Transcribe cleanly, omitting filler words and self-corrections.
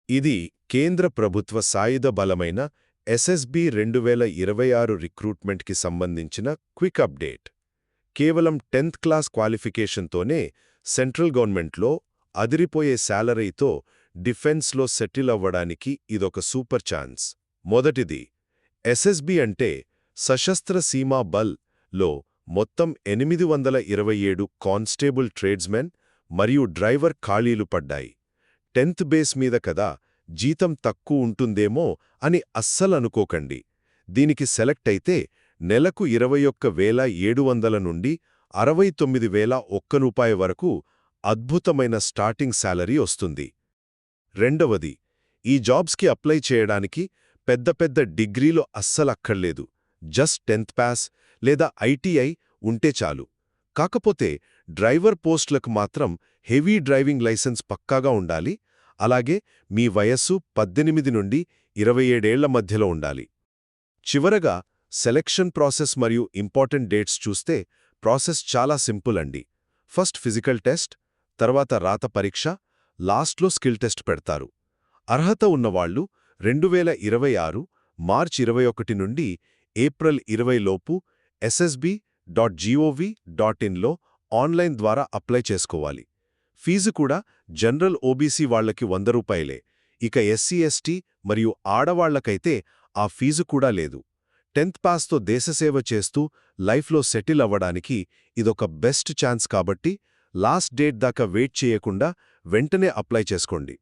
ఇది కేంద్ర ప్రభుత్వ సాయుధ బలమైన ఎస్ఎస్బి 2026 రిక్రూట్మెంట్కి సంబంధించిన క్విక్ అప్డేట్. కేవలం 10th క్లాస్ క్వాలిఫికేషన్తోనే సెంట్రల్ గవర్నమెంట్లో అదిరిపోయే శాలరీతో డిఫెన్స్లో సెటిల్ అవ్వడానికి ఇదొక సూపర్ ఛాన్స్. మొదటిది, ఎస్ఎస్బి అంటే సశస్త్ర సీమా బల్ లో మొత్తం 827 కానిస్టేబుల్ ట్రేడ్స్మెన్ మరియు డ్రైవర్ ఖాళీలు పడ్డాయి. 10th బేస్ మీద కదా, జీతం తక్కువ ఉంటుందేమో అని అస్సలనుకోకండి. దీనికి సెలెక్ట్ అయితే నెలకు 21,700 నుండి 69,001 రూపాయి వరకు అద్భుతమైన స్టార్టింగ్ శాలరీ వస్తుంది. రెండవది, ఈ జాబ్స్కి అప్లై చేయడానికి పెద్ద పెద్ద డిగ్రీలు అస్సలక్కర్లేదు. జస్ట్ 10th పాస్ లేదా ఐటీఐ ఉంటే చాలు. కాకపోతే డ్రైవర్ పోస్టులకు మాత్రం హెవీ డ్రైవింగ్ లైసెన్స్ పక్కాగా ఉండాలి. అలాగే మీ వయస్సు 18 నుండి 27 ఏళ్ల మధ్యలో ఉండాలి. చివరగా సెలెక్షన్ ప్రాసెస్ మరియు ఇంపార్టెంట్ డేట్స్ చూస్తే ప్రాసెస్ చాలా సింపుల్ అండి. ఫస్ట్ ఫిజికల్ టెస్ట్, తర్వాత రాత పరీక్ష, లాస్ట్లో స్కిల్ టెస్ట్ పెడతారు. అర్హత ఉన్నవాళ్లు 2026 మార్చి 21 నుండి ఏప్రిల్ 20 లోపు ssb.gov.inలో ఆన్లైన్ ద్వారా అప్లై చేసుకోవాలి. ఫీజు కూడా జనరల్ ఓబీసీ వాళ్లకి 100 రూపాయలే. ఇక ఎస్సీ ఎస్టీ మరియు ఆడవాళ్లకైతే ఆ ఫీజు కూడా లేదు. 10th పాస్తో దేశసేవ చేస్తూ లైఫ్లో సెటిల్ అవ్వడానికి ఇదొక బెస్ట్ ఛాన్స్ కాబట్టి లాస్ట్ డేట్ దాకా వెయిట్ చేయకుండా వెంటనే అప్లై చేసుకోండి.